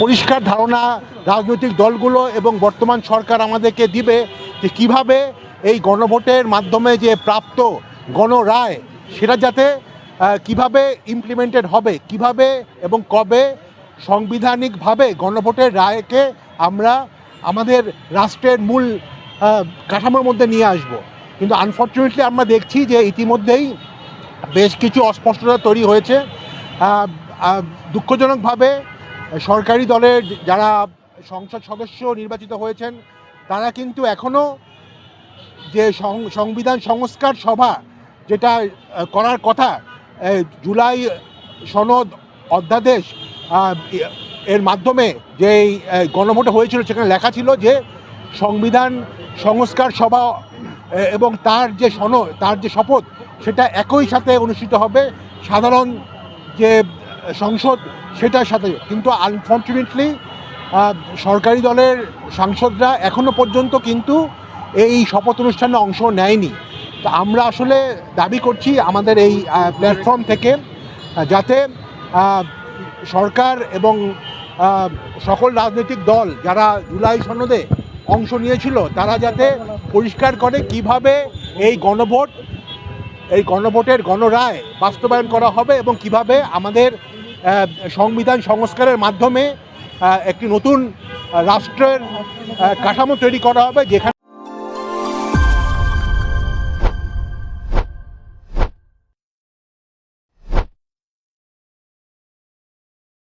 পরিষ্কার ধারণা রাজনৈতিক দলগুলো এবং বর্তমান সরকার আমাদেরকে দিবে যে কীভাবে এই গণভোটের মাধ্যমে যে প্রাপ্ত গণরায় সেটা যাতে কিভাবে ইমপ্লিমেন্টেড হবে, কিভাবে এবং কবে সাংবিধানিকভাবে গণভোটের রায়কে আমরা আমাদের রাষ্ট্রের মূল কাঠামোর মধ্যে নিয়ে আসব। কিন্তু আনফর্চুনেটলি আমরা দেখছি যে ইতিমধ্যেই বেশ কিছু অস্পষ্টতা তৈরি হয়েছে। দুঃখজনকভাবে সরকারি দলের যারা সংসদ সদস্য নির্বাচিত হয়েছেন তারা কিন্তু এখনও যে সংবিধান সংস্কার সভা যেটা করার কথা, জুলাই সনদ অধ্যাদেশ এর মাধ্যমে যে গণভোট হয়েছিল সেখানে লেখা ছিল যে সংবিধান সংস্কার সভা এবং তার যে শপথ সেটা একই সাথে অনুষ্ঠিত হবে সাধারণ যে সংসদ সেটার সাথে। কিন্তু আনফর্চুনেটলি সরকারি দলের সাংসদরা এখনও পর্যন্ত কিন্তু এই শপথ অনুষ্ঠানে অংশ নেয়নি। তো আমরা আসলে দাবি করছি আমাদের এই প্ল্যাটফর্ম থেকে যাতে সরকার এবং সকল রাজনৈতিক দল যারা জুলাই সনদে অংশ নিয়েছিল তারা যাতে পরিষ্কার করে কিভাবে এই গণভোটের গণরায় বাস্তবায়ন করা হবে এবং কিভাবে আমাদের সংবিধান সংস্কারের মাধ্যমে একটি নতুন রাষ্ট্রের কাঠামো তৈরি করা হবে যেখানে